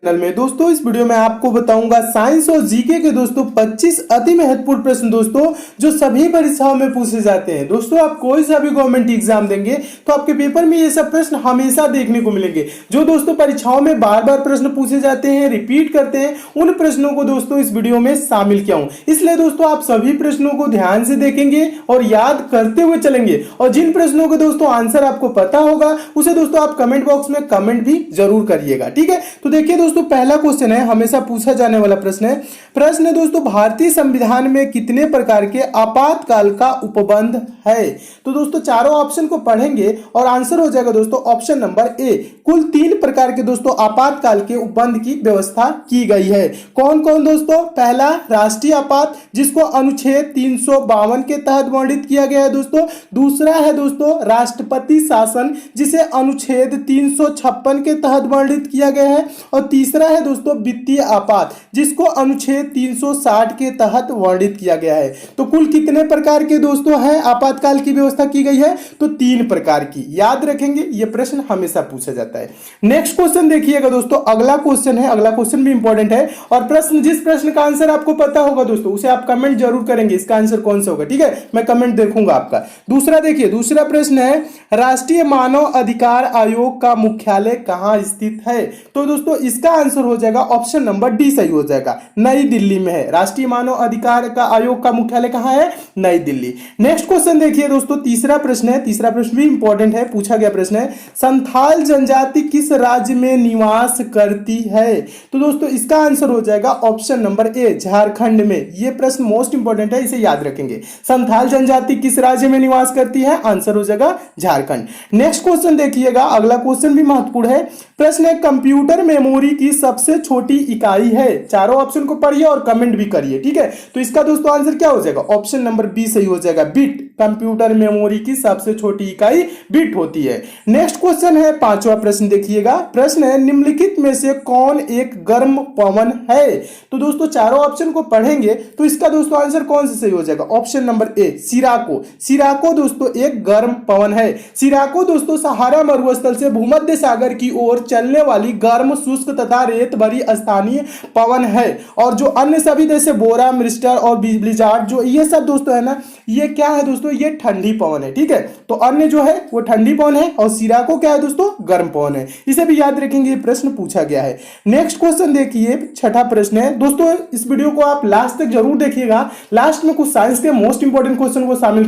Channel में दोस्तों इस वीडियो में आपको बताऊंगा साइंस और जीके के दोस्तों 25 अति महत्वपूर्ण प्रश्न दोस्तों जो सभी परीक्षाओं में पूछे जाते हैं। दोस्तों आप कोई सा भी गवर्नमेंट एग्जाम देंगे तो आपके पेपर में ये सब प्रश्न हमेशा देखने को मिलेंगे। जो दोस्तों परीक्षाओं में बार बार प्रश्न पूछे जाते हैं, रिपीट करते हैं, उन प्रश्नों को दोस्तों इस वीडियो में शामिल किया हूं। इसलिए दोस्तों आप सभी प्रश्नों को ध्यान से देखेंगे और याद करते हुए चलेंगे। और जिन प्रश्नों के दोस्तों आंसर आपको पता होगा उसे दोस्तों आप कमेंट बॉक्स में कमेंट भी जरूर करिएगा। ठीक है, तो देखिए दोस्तों पहला क्वेश्चन है, हमेशा पूछा जाने वाला प्रश्न है दोस्तों, भारतीय संविधान में कितने प्रकार के आपातकाल का उपबंध है? तो दोस्तों चारों ऑप्शन को पढ़ेंगे और आंसर हो जाएगा दोस्तों ऑप्शन नंबर ए। कुल 3 प्रकार के दोस्तों आपातकाल के उपबंध की व्यवस्था की गई है। कौन कौन दोस्तों? पहला राष्ट्रीय आपात, जिसको अनुच्छेद 352 के तहत वर्णित किया गया है दोस्तों। दूसरा है दोस्तों राष्ट्रपति शासन, जिसे अनुच्छेद 356 के तहत वर्णित किया गया है। और तीसरा है दोस्तों वित्तीय आपात, जिसको अनुच्छेद 360 के तहत वर्णित किया गया है। तो कुल कितने प्रकार के दोस्तों हैं आपातकाल की व्यवस्था की गई है? तो 3 प्रकार की। याद रखेंगे, यह प्रश्न हमेशा पूछा जाता है। नेक्स्ट क्वेश्चन देखिएगा दोस्तों, अगला क्वेश्चन है, अगला क्वेश्चन भी इंपॉर्टेंट है। और प्रश्न, जिस प्रश्न का आंसर आपको पता होगा दोस्तों उसे आप कमेंट जरूर करेंगे, इसका आंसर कौन सा होगा। ठीक है, मैं कमेंट देखूंगा आपका। दूसरा देखिए, दूसरा प्रश्न है, राष्ट्रीय मानव अधिकार आयोग का मुख्यालय कहां स्थित है? तो दोस्तों इसका आंसर हो जाएगा ऑप्शन नंबर डी सही हो जाएगा, नई दिल्ली में है। राष्ट्रीय मानव अधिकार का आयोग का मुख्यालय कहां है? नई दिल्ली। नेक्स्ट क्वेश्चन देखिए दोस्तों, तीसरा प्रश्न है, तीसरा प्रश्न भी इंपॉर्टेंट है, पूछा गया प्रश्न है, संथाल जनजाति किस राज्य में निवास करती है? तो दोस्तों इसका आंसर हो जाएगा ऑप्शन नंबर ए, झारखंड में। यह प्रश्न मोस्ट इंपॉर्टेंट है, इसे याद रखेंगे। संथाल जनजाति किस राज्य में निवास करती है? आंसर हो जाएगा झारखंड। नेक्स्ट क्वेश्चन देखिएगा, अगला क्वेश्चन भी महत्वपूर्ण है। प्रश्न है, कंप्यूटर मेमोरी की सबसे छोटी इकाई है? चारों ऑप्शन को पढ़िए और कमेंट भी करिए। ठीक है, तो इसका दोस्तों आंसर क्या हो जाएगा? ऑप्शन नंबर बी सही हो जाएगा, बिट। कंप्यूटर मेमोरी की सबसे छोटी इकाई बिट होती है। नेक्स्ट क्वेश्चन है, पांचवा प्रश्न देखिएगा। प्रश्न है, निम्नलिखित में से कौन एक गर्म पवन है? तो दोस्तों चारों ऑप्शन को पढ़ेंगे तो इसका दोस्तों आंसर कौन सा सही हो जाएगा? Option number A, सिराको। सिराको दोस्तों एक गर्म पवन है। सिराको दोस्तों सहारा मरुस्थल से भूमध्य सागर की ओर चलने वाली गर्म, शुष्क तथा रेत भरी स्थानीय पवन है। और जो अन्य सभी जैसे बोरा, मिस्टर और ब्लिजार्ड, जो ये सब दोस्तों है ना, ये क्या है दोस्तों? ये ठंडी पवन है। ठीक है, तो अन्य जो है वो ठंडी पवन है और सिराको क्या है दोस्तों? गर्म पवन है। इसे भी याद रखेंगे, ये प्रश्न पूछा गया है। नेक्स्ट क्वेश्चन देखिए, छठा प्रश्न है दोस्तों, इस वीडियो को आप लास्ट तक जरूर देखिएगा। लास्ट में कुछ साइंस के मोस्ट इंपोर्टेंट क्वेश्चन को शामिल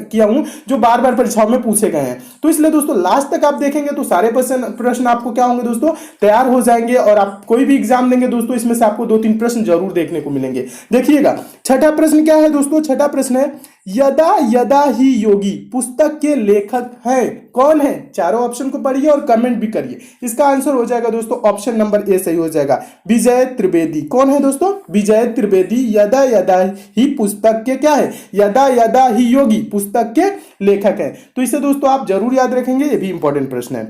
किया हूं जो बार बार परीक्षाओं में पूछे गए हैं। तो इसलिए दोस्तों लास्ट तक आप देखेंगे तो सारे प्रश्न आपको क्या होंगे दोस्तों? तैयार हो जाएंगे। और आप कोई भी एग्जाम देंगे दोस्तों इसमें से आपको 2-3 प्रश्न जरूर देखने को मिलेंगे। देखिएगा छठा प्रश्न क्या है दोस्तों? छठा प्रश्न है, यदा यदा ही योगी पुस्तक के लेखक हैं? कौन है? चारों ऑप्शन को पढ़िए और कमेंट भी करिए। इसका आंसर हो जाएगा दोस्तों ऑप्शन नंबर ए सही हो जाएगा, विजय त्रिवेदी। कौन है दोस्तों? विजय त्रिवेदी यदा यदा ही पुस्तक के क्या है? यदा यदा ही योगी पुस्तक के लेखक हैं। तो इसे दोस्तों आप जरूर याद रखेंगे, ये भी इंपॉर्टेंट प्रश्न है।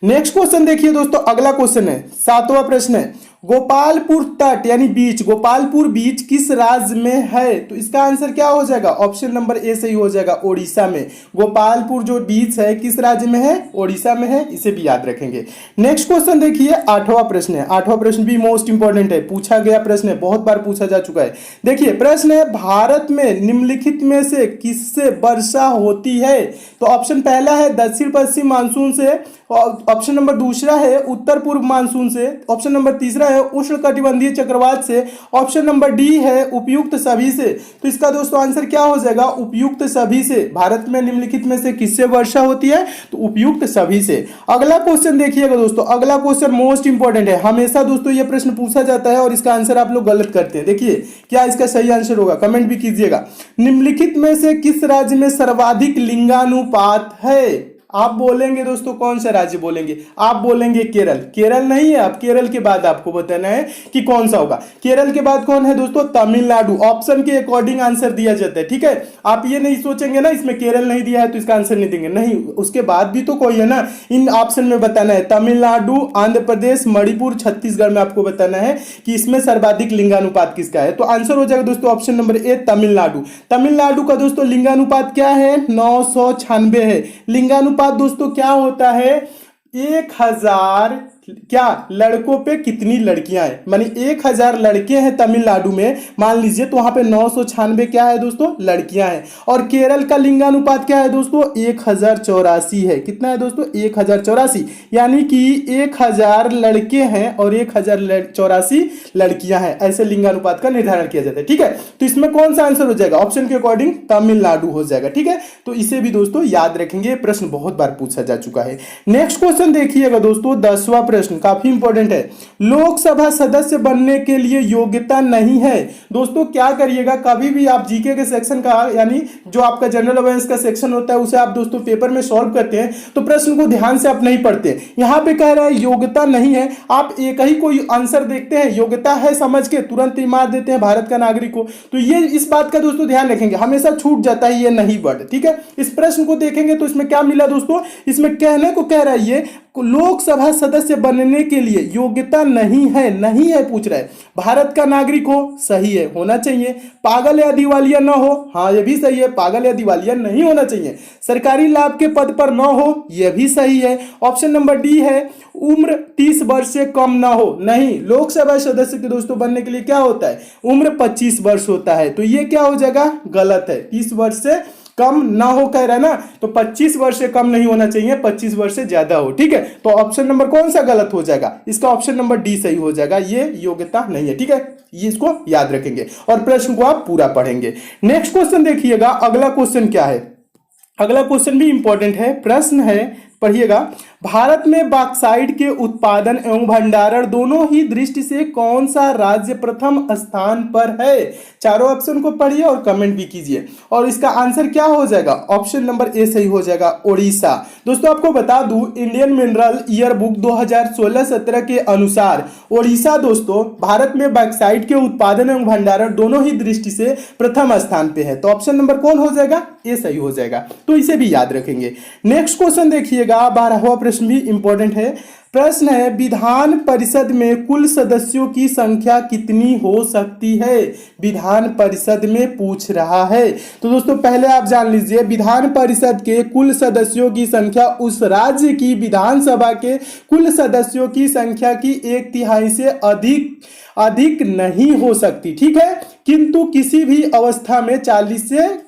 नेक्स्ट क्वेश्चन देखिए दोस्तों, अगला क्वेश्चन है, सातवां प्रश्न है, गोपालपुर तट यानी बीच, गोपालपुर बीच किस राज्य में है? तो इसका आंसर क्या हो जाएगा? ऑप्शन नंबर ए सही हो जाएगा, ओडिशा में। गोपालपुर जो बीच है किस राज्य में है? ओडिशा में है। इसे भी याद रखेंगे। नेक्स्ट क्वेश्चन देखिए, आठवां प्रश्न है। आठवां प्रश्न भी मोस्ट इंपॉर्टेंट है, पूछा गया प्रश्न है, बहुत बार पूछा जा चुका है। देखिए प्रश्न है, भारत में निम्नलिखित में से किससे वर्षा होती है? तो ऑप्शन पहला है दक्षिण पश्चिम मानसून से, ऑप्शन नंबर दूसरा है उत्तर पूर्व मानसून से, ऑप्शन नंबर तीसरा है उष्णकटिबंधीय चक्रवात से, ऑप्शन नंबर डी है उपयुक्त सभी से। तो इसका दोस्तों आंसर क्या हो जाएगा? उपयुक्त सभी से। भारत में निम्नलिखित में से किससे वर्षा होती है? तो उपयुक्त सभी से। अगला क्वेश्चन देखिएगा दोस्तों, अगला क्वेश्चन मोस्ट इंपॉर्टेंट है। हमेशा दोस्तों यह प्रश्न पूछा जाता है और इसका आंसर आप लोग गलत करते हैं। देखिए क्या इसका सही आंसर होगा, कमेंट भी कीजिएगा। निम्नलिखित में से किस राज्य में सर्वाधिक लिंगानुपात है? आप बोलेंगे दोस्तों कौन सा राज्य बोलेंगे? आप बोलेंगे केरल। केरल नहीं है, आप केरल के बाद आपको बताना है कि कौन सा होगा। केरल के बाद कौन है दोस्तों? तमिलनाडु। ऑप्शन के अकॉर्डिंग आंसर दिया जाता है। ठीक है, आप ये नहीं सोचेंगे ना इसमें केरल नहीं दिया है तो इसका आंसर नहीं देंगे, नहीं, उसके बाद भी तो कोई है ना। इन ऑप्शन में बताना है तमिलनाडु, आंध्र प्रदेश, मणिपुर, छत्तीसगढ़ में आपको बताना है कि इसमें सर्वाधिक लिंगानुपात किसका है। तो आंसर हो जाएगा दोस्तों option number A, Tamil Nadu. Tamil Nadu का दोस्तों लिंगानुपात क्या है? 996 है। लिंगानुपात दोस्तों क्या होता है? 1000 क्या लड़कों पे कितनी लड़कियां हैं, मानी 1000 लड़के हैं तमिलनाडु में मान लीजिए, तो वहां पे 996 क्या है दोस्तों, लड़कियां हैं। और केरल का लिंगानुपात क्या है दोस्तों, 1084 है। कितना है दोस्तों, 1084, यानी कि 1000 लड़के हैं और 1084 लड़कियां हैं, ऐसे लिंगानुपात का निर्धारण किया जाता है। ठीक है, तो इसमें कौन सा आंसर हो जाएगा, ऑप्शन के अकॉर्डिंग तमिलनाडु हो जाएगा। ठीक है, तो इसे भी दोस्तों याद रखेंगे, प्रश्न बहुत बार पूछा जा चुका है। नेक्स्ट क्वेश्चन देखिएगा दोस्तों, 10वां प्रश्न काफी इंपॉर्टेंट है। लोकसभा सदस्य बनने के लिए योग्यता नहीं है। दोस्तों क्या करिएगा, कभी भी आप जीके के सेक्शन का यानी जो आपका जनरल अवेयरनेस का सेक्शन होता है उसे आप दोस्तों पेपर में सॉल्व करते हैं तो प्रश्न को ध्यान से आप नहीं पढ़ते। यहां पे कह रहा है योग्यता नहीं है, आप एक ही कोई आंसर देखते हैं, योग्यता है समझ के तुरंत ही मार देते हैं भारत का नागरिक को। तो ये इस बात का दोस्तों ध्यान रखेंगे, हमेशा छूट जाता है ये नहीं वर्ड। ठीक है, इस प्रश्न को देखेंगे तो इसमें क्या मिला दोस्तों, इसमें कहने को कह रहा है ये लोकसभा सदस्य बनने के लिए योग्यता नहीं है, नहीं है पूछ रहा है। भारत का नागरिक हो, सही है, होना चाहिए। पागल या दिवालिया न हो, हाँ ये भी सही है, पागल या दिवालिया नहीं होना चाहिए। सरकारी लाभ के पद पर न हो, यह भी सही है। ऑप्शन नंबर डी है, उम्र 30 वर्ष से कम ना हो, नहीं। लोकसभा सदस्य के दोस्तों बनने के लिए क्या होता है, उम्र 25 वर्ष होता है, तो ये क्या हो जाएगा, गलत है। 30 वर्ष से कम ना हो कह रहा है ना, तो 25 वर्ष से कम नहीं होना चाहिए, 25 वर्ष से ज्यादा हो। ठीक है, तो ऑप्शन नंबर कौन सा गलत हो जाएगा, इसका ऑप्शन नंबर डी सही हो जाएगा, ये योग्यता नहीं है। ठीक है, ये इसको याद रखेंगे और प्रश्न को आप पूरा पढ़ेंगे। नेक्स्ट क्वेश्चन देखिएगा, अगला क्वेश्चन क्या है, अगला क्वेश्चन भी इंपॉर्टेंट है। प्रश्न है, पढ़िएगा, भारत में बॉक्साइट के उत्पादन एवं भंडारण दोनों ही दृष्टि से कौन सा राज्य प्रथम स्थान पर है। चारों ऑप्शन को पढ़िए और कमेंट भी कीजिए और इसका आंसर क्या हो जाएगा, ऑप्शन नंबर ए सही हो जाएगा, ओडिशा। दोस्तों आपको बता दूं, इंडियन मिनरल ईयर बुक 2016-17 के अनुसार ओडिशा दोस्तों भारत में बॉक्साइट के उत्पादन एवं भंडारण दोनों ही दृष्टि से प्रथम स्थान पे है, तो ऑप्शन नंबर कौन हो जाएगा, ए सही हो जाएगा। तो इसे भी याद रखेंगे। नेक्स्ट क्वेश्चन देखिएगा, 12वां प्रश्न भी इंपॉर्टेंट है। प्रश्न है, विधान परिषद में कुल सदस्यों की संख्या कितनी हो सकती है, विधान परिषद में पूछ रहा है। तो दोस्तों पहले आप जान लीजिए, विधान परिषद के कुल सदस्यों की संख्या उस राज्य की विधानसभा के कुल सदस्यों की संख्या की 1/3 से अधिक नहीं हो सकती। ठीक है, किंतु किसी भी अवस्था में 40 से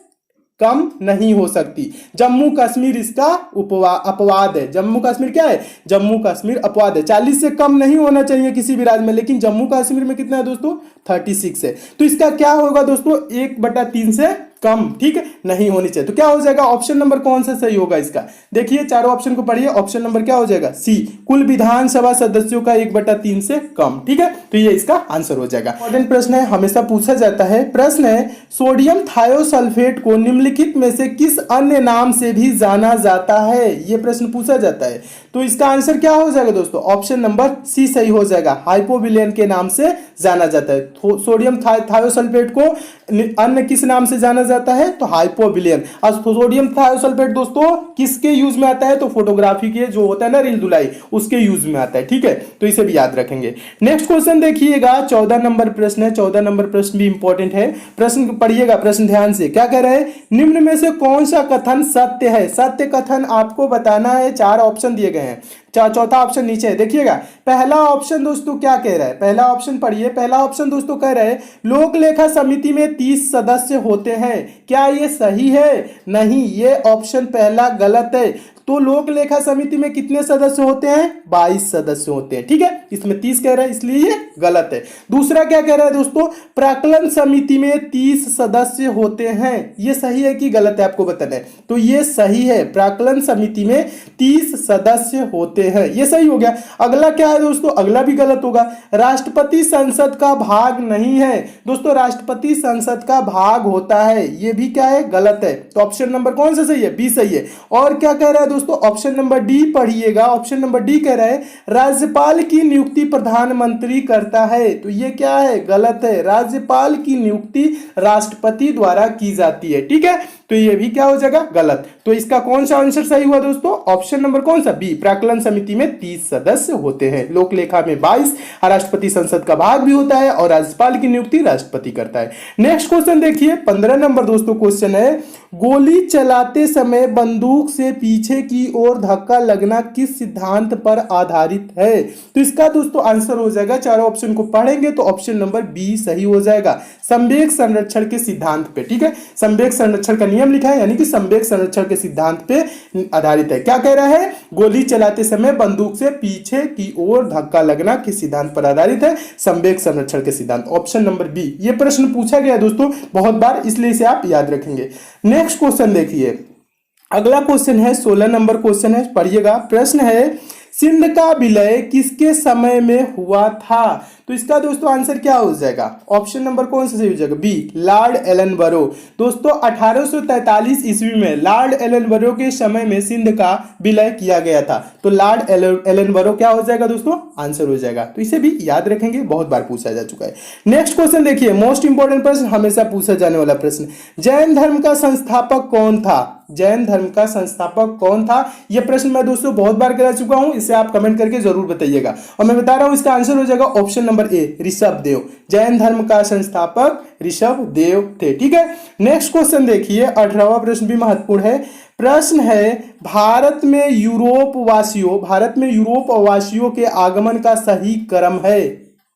कम नहीं हो सकती। जम्मू कश्मीर इसका अपवाद है। जम्मू कश्मीर क्या है, जम्मू कश्मीर अपवाद है। 40 से कम नहीं होना चाहिए किसी भी राज्य में, लेकिन जम्मू कश्मीर में कितना है दोस्तों, 36 है। तो इसका क्या होगा दोस्तों, 1/3 से कम ठीक है नहीं होनी चाहिए। तो क्या हो जाएगा, ऑप्शन नंबर कौन सा सही होगा इसका, देखिए चारों ऑप्शन को पढ़िए। ऑप्शन नंबर क्या हो जाएगा, सी, कुल विधानसभा सदस्यों का 1/3 से कम। ठीक है, तो ये इसका आंसर हो जाएगा। इंपॉर्टेंट प्रश्न है, हमेशा पूछा जाता है। प्रश्न है, सोडियम थायोसल्फेट को निम्नलिखित में से किस अन्य नाम से भी जाना जाता है, ये प्रश्न पूछा जाता है। तो इसका आंसर क्या हो जाएगा दोस्तों, ऑप्शन नंबर सी सही हो जाएगा, हाइपोविलेन के नाम से जाना जाता है। सोडियम थायोसल्फेट को अन्य किस नाम से जाना जाता है, तो हाइपोविलेन। और सोडियम थायोसल्फेट दोस्तों किसके यूज में आता है, तो फोटोग्राफी के जो होता है ना रील धुलाई, उसके यूज में आता है। ठीक है, तो इसे भी याद रखेंगे। नेक्स्ट क्वेश्चन देखिएगा, 14 नंबर प्रश्न है। 14 नंबर प्रश्न भी इंपॉर्टेंट है, प्रश्न पढ़िएगा, प्रश्न ध्यान से। क्या कह रहे हैं, निम्न में से कौन सा कथन सत्य है, सत्य कथन आपको बताना है। 4 ऑप्शन दिए गए हैं, चौथा ऑप्शन नीचे है, देखिएगा। पहला ऑप्शन दोस्तों क्या कह रहा है, पहला ऑप्शन पढ़िए। पहला ऑप्शन दोस्तों कह रहे हैं, लोक लेखा समिति में 30 सदस्य होते हैं। क्या ये सही है, नहीं, ये ऑप्शन पहला गलत है। तो लोक लेखा समिति में कितने सदस्य होते हैं, 22 सदस्य होते हैं। ठीक है, इसमें 30 कह रहा है, इसलिए ये गलत है। दूसरा क्या कह रहा है दोस्तों, प्राक्कलन समिति में 30 सदस्य होते हैं। ये सही है कि गलत है, आपको बताना है। तो ये सही है, प्राक्कलन समिति में 30 सदस्य होते हैं, ये सही हो गया। अगला क्या है दोस्तों, अगला भी गलत होगा। राष्ट्रपति संसद का भाग नहीं है दोस्तों, राष्ट्रपति संसद का भाग होता है, ये भी क्या है, गलत है। तो ऑप्शन नंबर कौन सा सही है, बी सही है। और क्या कह रहा है दोस्तों, ऑप्शन नंबर डी पढ़िएगा। ऑप्शन नंबर डी कह रहा है, राज्यपाल की नियुक्ति प्रधानमंत्री करता है। तो ये क्या है, गलत है। राज्यपाल की नियुक्ति राष्ट्रपति द्वारा की जाती है। ठीक है, तो ये भी क्या हो जाएगा, गलत। तो इसका कौन सा आंसर सही हुआ दोस्तों, ऑप्शन नंबर कौन सा, बी। प्राक्कलन समिति में 30 सदस्य होते हैं, लोक लेखा में 22, राष्ट्रपति संसद का भाग भी होता है और राज्यपाल की नियुक्ति राष्ट्रपति करता है। नेक्स्ट क्वेश्चन देखिए, 15 नंबर दोस्तों क्वेश्चन है, गोली चलाते समय बंदूक से पीछे की ओर धक्का लगना किस सिद्धांत पर आधारित है। तो इसका दोस्तों आंसर हो जाएगा, चारों ऑप्शन को पढ़ेंगे तो ऑप्शन नंबर बी सही हो जाएगा, संवेग संरक्षण के सिद्धांत पे। ठीक है, संवेग संरक्षण का नियम लिखा है, यानी कि संवेग संरक्षण के सिद्धांत पे आधारित है। क्या कह रहा है, गोली चलाते समय बंदूक से पीछे की ओर धक्का लगना किस सिद्धांत पर आधारित है, संवेग संरक्षण के सिद्धांत, ऑप्शन नंबर बी। ये प्रश्न पूछा गया दोस्तों बहुत बार, इसलिए इसे आप याद रखेंगे। नेक्स्ट क्वेश्चन देखिए, अगला क्वेश्चन है 16 नंबर क्वेश्चन है, पढ़िएगा। प्रश्न है, सिंध का विलय किसके समय में हुआ था। तो इसका दोस्तों आंसर क्या हो जाएगा, ऑप्शन नंबर कौन सा सही हो जाएगा, बी, लॉर्ड एलन-बरो। दोस्तों 1843 ईस्वी में लॉर्ड एलन-बरो के समय में सिंध का विलय किया गया था। तो लॉर्ड एलन-बरो क्या हो जाएगा दोस्तों, आंसर हो जाएगा। तो इसे भी याद रखेंगे, बहुत बार पूछा जा चुका है। नेक्स्ट क्वेश्चन देखिए, मोस्ट इंपोर्टेंट प्रश्न, हमेशा पूछा जाने वाला प्रश्न, जैन धर्म का संस्थापक कौन था। जैन धर्म का संस्थापक कौन था, यह प्रश्न मैं दोस्तों बहुत बार करा चुका हूं, इसे आप कमेंट करके जरूर बताइएगा। और मैं बता रहा हूं, इसका आंसर हो जाएगा option number A, Rishabh Dev. Jain धर्म का संस्थापक ऋषभ देव थे। ठीक है, नेक्स्ट क्वेश्चन देखिए, 18वां प्रश्न भी महत्वपूर्ण है। प्रश्न है, भारत में यूरोप वासियों के आगमन का सही क्रम है।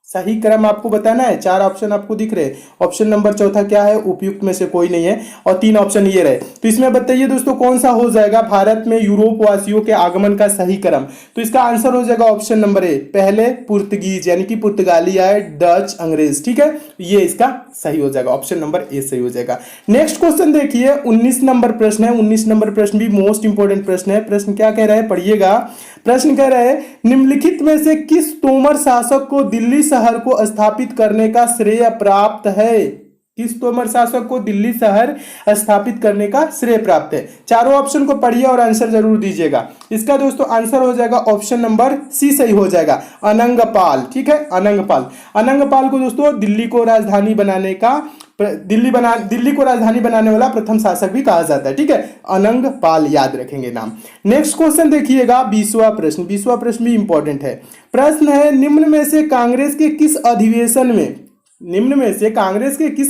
सही क्रम आपको बताना है, 4 ऑप्शन आपको दिख रहे हैं। ऑप्शन नंबर चौथा क्या है, उपयुक्त में से कोई नहीं है, और 3 ऑप्शन ये रहे। तो इसमें बताइए दोस्तों कौन सा हो जाएगा भारत में यूरोप वासियों के आगमन का सही क्रम। तो इसका आंसर हो जाएगा ऑप्शन नंबर ए, पहले पुर्तगीज यानी कि पुर्तगाली आए, डच, अंग्रेज। ठीक है, ये इसका सही हो जाएगा, ऑप्शन नंबर ए सही हो जाएगा। नेक्स्ट क्वेश्चन देखिए, 19 नंबर प्रश्न है। 19 नंबर प्रश्न भी मोस्ट इंपोर्टेंट प्रश्न है। प्रश्न क्या कह रहा है, पढ़िएगा। प्रश्न कह रहा है, निम्नलिखित में से किस तोमर शासक को दिल्ली शहर को स्थापित करने का श्रेय प्राप्त है। किस तोमर शासक को दिल्ली शहर स्थापित करने का श्रेय प्राप्त है। चारों ऑप्शन को पढ़िए और आंसर जरूर दीजिएगा। इसका दोस्तों आंसर हो जाएगा ऑप्शन नंबर सी सही हो जाएगा, अनंगपाल। ठीक है, अनंगपाल को दोस्तों दिल्ली को राजधानी बनाने का दिल्ली को राजधानी बनाने वाला प्रथम शासक भी कहा जाता है। ठीक है, अनंगपाल, याद रखेंगे नाम। नेक्स्ट क्वेश्चन देखिएगा, 20वां प्रश्न। 20वां प्रश्न भी इंपॉर्टेंट है। प्रश्न है, निम्न में से कांग्रेस के किस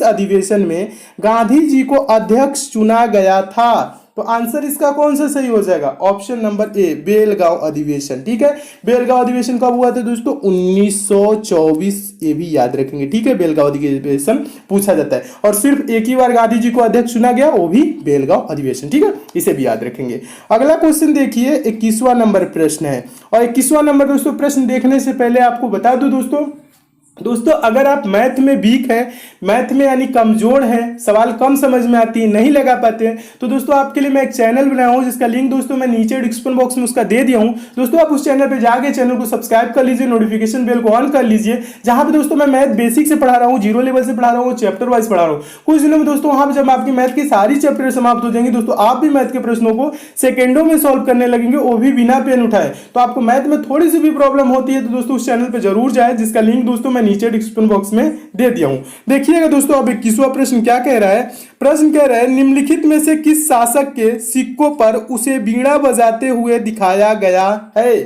अधिवेशन में गांधी जी को अध्यक्ष चुना गया था। तो आंसर इसका कौन सा सही हो जाएगा, ऑप्शन नंबर ए, बेलगांव अधिवेशन। ठीक है, बेलगांव अधिवेशन कब हुआ था दोस्तों, 1924, ये भी याद रखेंगे। ठीक है, बेलगांव अधिवेशन पूछा जाता है, और सिर्फ एक ही बार गांधी जी को अध्यक्ष चुना गया, वो भी बेलगांव अधिवेशन। ठीक है, इसे भी याद रखेंगे। अगला क्वेश्चन देखिए, 21वां नंबर प्रश्न है। और 21वां नंबर दोस्तों प्रश्न देखने से पहले आपको बता दूं दोस्तों अगर आप मैथ में वीक है, मैथ में यानी कमजोर है, सवाल कम समझ में आती है, नहीं लगा पाते हैं, तो दोस्तों आपके लिए मैं एक चैनल बनाया हूं, जिसका लिंक दोस्तों मैं नीचे डिस्क्रिप्शन बॉक्स में उसका दे दिया हूं। दोस्तों आप उस चैनल पे जाके चैनल को सब्सक्राइब कर लीजिए, नोटिफिकेशन बेल को ऑन कर लीजिए, जहां पे दोस्तों मैं मैथ बेसिक से पढ़ा रहा हूँ, 0 लेवल से पढ़ा रहा हूँ, चैप्टर वाइज पढ़ा रहा हूँ। कुछ दिनों में दोस्तों वहां पर जब आपकी मैथ की सारी चैप्टर समाप्त हो जाएंगे, दोस्तों आप भी मैथ के प्रश्नों को सेकेंडों में सॉल्व करने लगेंगे, वो भी बिना पेन उठाए। तो आपको मैथ में थोड़ी सी भी प्रॉब्लम होती है तो दोस्तों उस चैनल पर जरूर जाए, जिसका लिंक दोस्तों मैं नीचे डिस्क्रिप्शन बॉक्स में दे दिया हूं। देखिएगा दोस्तों, अब 21वां प्रश्न क्या कह रहा है। प्रश्न कह रहा है, निम्नलिखित में से किस शासक के सिक्कों पर उसे बीड़ा बजाते हुए दिखाया गया है।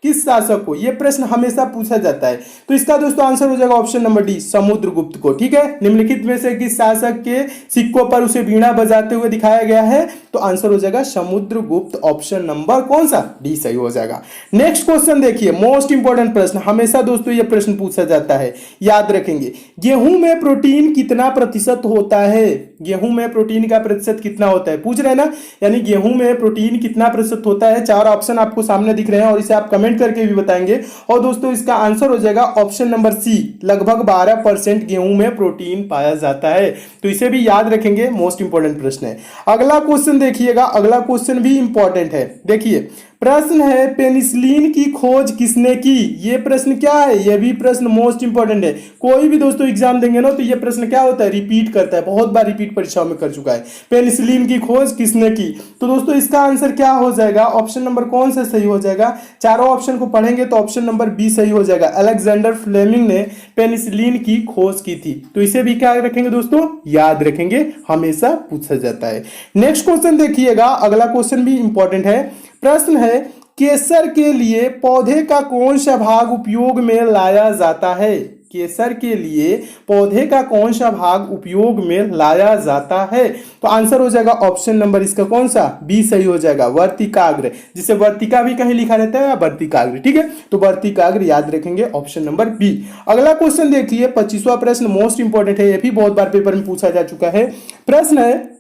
किस शासक को, यह प्रश्न हमेशा पूछा जाता है। तो इसका दोस्तों आंसर हो जाएगा ऑप्शन नंबर डी, समुद्रगुप्त को। ठीक है, निम्नलिखित में से किस शासक के सिक्कों पर उसे बीड़ा बजाते हुए दिखाया गया है, तो आंसर हो जाएगा समुद्रगुप्त, ऑप्शन नंबर कौन सा, डी सही हो जाएगा। नेक्स्ट क्वेश्चन देखिए, मोस्ट इंपोर्टेंट प्रश्न, हमेशा दोस्तों यह प्रश्न पूछा जाता है, याद रखेंगे। गेहूं में प्रोटीन कितना प्रतिशत होता है। गेहूं में प्रोटीन का प्रतिशत कितना होता है, पूछ रहे हैं ना, यानी गेहूं में प्रोटीन कितना प्रतिशत होता है। 4 ऑप्शन आपको सामने दिख रहे हैं और इसे आप कमेंट करके भी बताएंगे। और दोस्तों इसका आंसर हो जाएगा ऑप्शन नंबर सी, लगभग 12% गेहूं में प्रोटीन पाया जाता है। तो इसे भी याद रखेंगे, मोस्ट इंपोर्टेंट प्रश्न है। अगला क्वेश्चन देखिएगा, अगला क्वेश्चन भी इंपॉर्टेंट है। देखिए प्रश्न है पेनिसिलिन की खोज किसने की। ये प्रश्न क्या है, ये भी प्रश्न मोस्ट इंपॉर्टेंट है। कोई भी दोस्तों एग्जाम देंगे ना तो ये प्रश्न क्या होता है, रिपीट करता है, बहुत बार रिपीट परीक्षाओं में कर चुका है। पेनिसिलिन की खोज किसने की, तो दोस्तों इसका आंसर क्या हो जाएगा, ऑप्शन नंबर कौन सा सही हो जाएगा। चारों ऑप्शन को पढ़ेंगे तो ऑप्शन नंबर बी सही हो जाएगा। अलेक्जेंडर फ्लेमिंग ने पेनिसिलिन की खोज की थी। तो इसे भी क्या रखेंगे दोस्तों, याद रखेंगे, हमेशा पूछा जाता है। नेक्स्ट क्वेश्चन देखिएगा, अगला क्वेश्चन भी इंपॉर्टेंट है। प्रश्न है केसर के लिए पौधे का कौन सा भाग उपयोग में लाया जाता है। केसर के लिए पौधे का कौन सा भाग उपयोग में लाया जाता है, तो आंसर हो जाएगा ऑप्शन नंबर इसका कौन सा, बी सही हो जाएगा, वर्तिकाग्र, जिसे वर्तिका भी कहीं लिखा रहता है या वर्तिकाग्र, ठीक है, तो वर्तिकाग्र याद रखेंगे, ऑप्शन नंबर बी। अगला क्वेश्चन देखिए, 25वां प्रश्न मोस्ट इंपॉर्टेंट है, ये भी बहुत बार पेपर में पूछा जा चुका है। प्रश्न है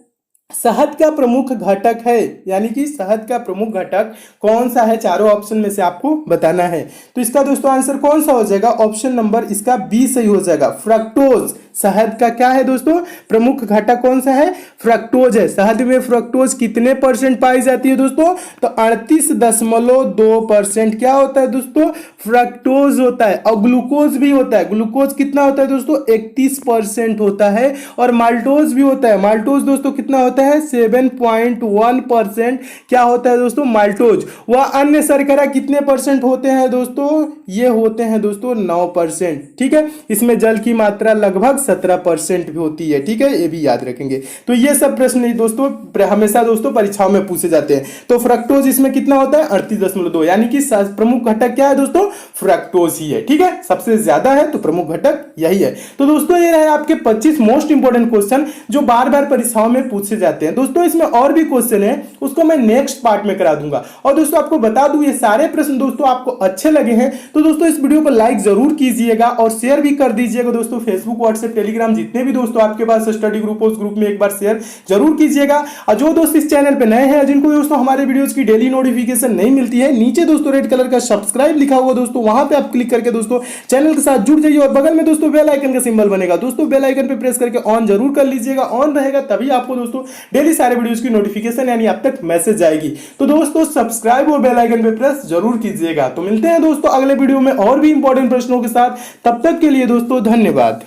शहद का प्रमुख घटक है, यानी कि शहद का प्रमुख घटक कौन सा है, चारों ऑप्शन में से आपको बताना है। तो इसका दोस्तों आंसर कौन सा हो जाएगा, ऑप्शन नंबर इसका बी सही हो जाएगा, फ्रक्टोज। शहद का क्या है दोस्तों, प्रमुख घटक कौन सा है, फ्रक्टोज है। शहद में फ्रक्टोज कितने परसेंट पाई जाती है दोस्तों, तो 38.2% क्या होता है दोस्तों, फ्रक्टोज होता है। और ग्लूकोज भी होता है, ग्लूकोज कितना होता है दोस्तों, 31% होता है। और माल्टोज भी होता है, माल्टोज दोस्तों कितना होता है, 7.1% क्या होता है दोस्तों, माल्टोज। वह अन्य शर्करा कितने परसेंट होते हैं दोस्तों, ये होते हैं दोस्तों 9%, ठीक है। इसमें जल की मात्रा लगभग 17% भी होती है, ठीक है, ये भी याद रखेंगे। तो ये सब प्रश्न दोस्तों हमेशा दोस्तों परीक्षाओं में पूछे जाते हैं। तो फ्रक्टोज इसमें कितना होता है, 38.2, यानी कि प्रमुख घटक क्या है दोस्तों, फ्रक्टोज ही है, ठीक है, सबसे ज्यादा है तो प्रमुख घटक यही है। तो दोस्तों ये रहे आपके 25 मोस्ट इंपोर्टेंट क्वेश्चन जो बार बार परीक्षाओं में पूछे जाते हैं। दोस्तों इसमें और भी क्वेश्चन है, उसको मैं नेक्स्ट पार्ट में करा दूंगा। और दोस्तों आपको बता दूं, ये सारे प्रश्न दोस्तों आपको अच्छे लगे हैं तो दोस्तों इस वीडियो को लाइक जरूर कीजिएगा और शेयर भी कर दीजिएगा दोस्तों। फेसबुक, व्हाट्सएप, टेलीग्राम जितने भी दोस्तों आपके पास स्टडी ग्रुप हो, उस ग्रुप में एक बार शेयर जरूर कीजिएगा। और जो दोस्त इस चैनल पे नए हैं, जिनको दोस्तों हमारे वीडियोस की डेली नोटिफिकेशन नहीं मिलती है, नीचे दोस्तों रेड कलर का सब्सक्राइब लिखा हुआ दोस्तों, वहां पे आप क्लिक करके दोस्तों चैनल के साथ जुड़ जाइए। और बगल में दोस्तों बेल आइकन का सिंबल बनेगा दोस्तों, बेल आइकन पे प्रेस करके ऑन जरूर कर लीजिएगा। ऑन रहेगा तभी आपको दोस्तों डेली सारे वीडियोस की नोटिफिकेशन यानी आप तक मैसेज आएगी। तो दोस्तों सब्सक्राइब और बेल आइकन पे प्रेस जरूर कीजिएगा। तो मिलते हैं दोस्तों अगले वीडियो में और भी इंपॉर्टेंट प्रश्नों के साथ, तब तक के लिए दोस्तों धन्यवाद।